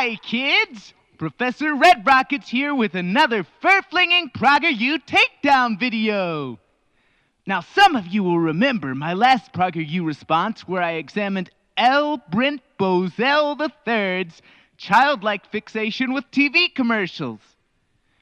Hi, kids! Professor Redrockets here with another fur-flinging PragerU takedown video. Now, some of you will remember my last PragerU response where I examined L. Brent Bozell III's childlike fixation with TV commercials.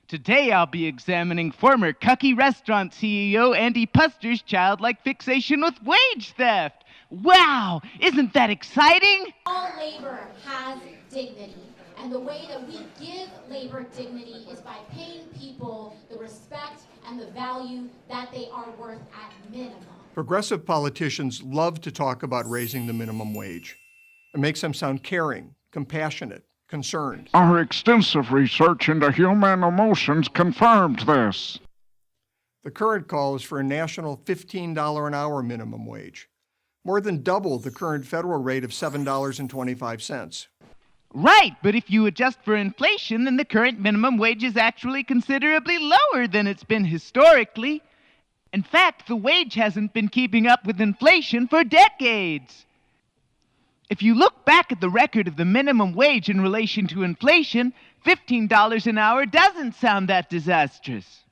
Today I'll be examining former Cucky Restaurant CEO Andy Pussner's childlike fixation with wage theft. Wow! Isn't that exciting? All labor has dignity. And the way that we give labor dignity is by paying people the respect and the value that they are worth at minimum. Progressive politicians love to talk about raising the minimum wage. It makes them sound caring, compassionate, concerned. Our extensive research into human emotions confirmed this. The current call is for a national $15 an hour minimum wage, more than double the current federal rate of $7.25. Right, but if you adjust for inflation, then the current minimum wage is actually considerably lower than it's been historically. In fact, the wage hasn't been keeping up with inflation for decades. If you look back at the record of the minimum wage in relation to inflation, $15 an hour doesn't sound that disastrous.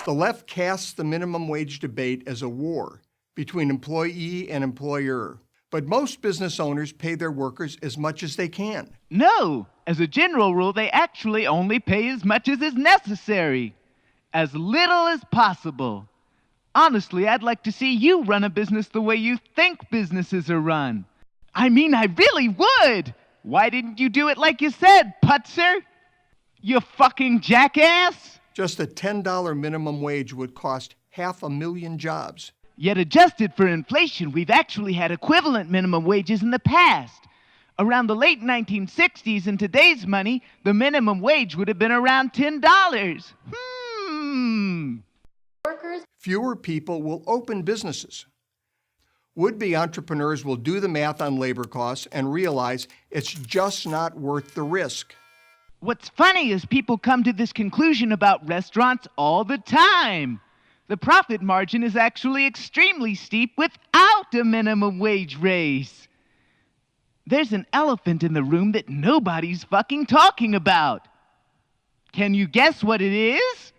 The left casts the minimum wage debate as a war between employee and employer. But most business owners pay their workers as much as they can. No, as a general rule, they actually only pay as much as is necessary. As little as possible. Honestly, I'd like to see you run a business the way you think businesses are run. I mean, I really would! Why didn't you do it like you said, Putzner? You fucking jackass! Just a $10 minimum wage would cost 500,000 jobs. Yet adjusted for inflation, we've actually had equivalent minimum wages in the past. Around the late 1960s, in today's money, the minimum wage would have been around $10. Fewer people will open businesses. Would-be entrepreneurs will do the math on labor costs and realize it's just not worth the risk. What's funny is people come to this conclusion about restaurants all the time. The profit margin is actually extremely steep without a minimum wage raise. There's an elephant in the room that nobody's fucking talking about. Can you guess what it is?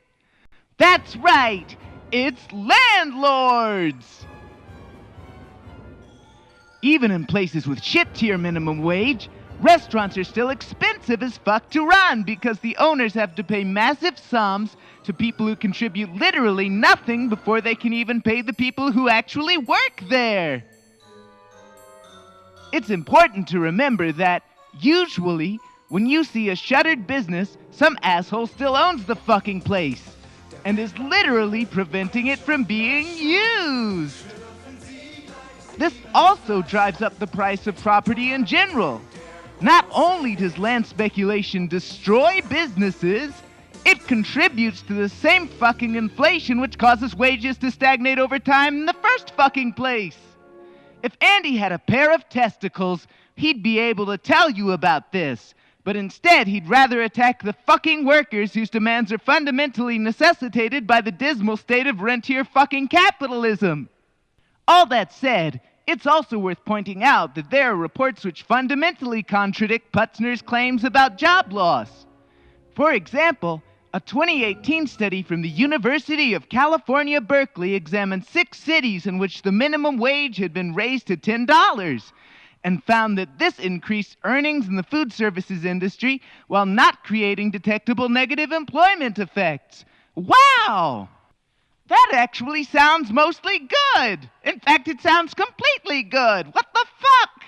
That's right, it's landlords! Even in places with shit-tier minimum wage, restaurants are still expensive as fuck to run because the owners have to pay massive sums to people who contribute literally nothing before they can even pay the people who actually work there. It's important to remember that, usually, when you see a shuttered business, some asshole still owns the fucking place and is literally preventing it from being used. This also drives up the price of property in general. Not only does land speculation destroy businesses, it contributes to the same fucking inflation which causes wages to stagnate over time in the first fucking place. If Andy had a pair of testicles, he'd be able to tell you about this. But instead, he'd rather attack the fucking workers whose demands are fundamentally necessitated by the dismal state of rentier-capitalism. All that said, it's also worth pointing out that there are reports which fundamentally contradict Putzner's claims about job loss. For example, a 2018 study from the University of California, Berkeley examined 6 cities in which the minimum wage had been raised to $10 and found that this increased earnings in the food services industry while not creating detectable negative employment effects. Wow! That actually sounds mostly good. In fact, it sounds completely good. What the fuck?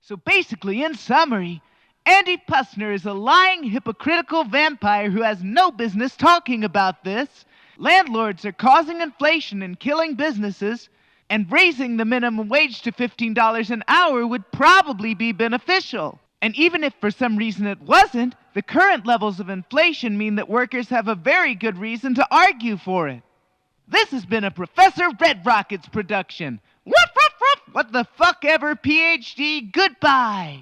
So basically, in summary, Andy Pussner is a lying, hypocritical vampire who has no business talking about this. Landlords are causing inflation and killing businesses, and raising the minimum wage to $15 an hour would probably be beneficial. And even if for some reason it wasn't, the current levels of inflation mean that workers have a very good reason to argue for it. This has been a Professor Redrockets production. Woof, woof, woof. What the fuck ever, PhD? Goodbye.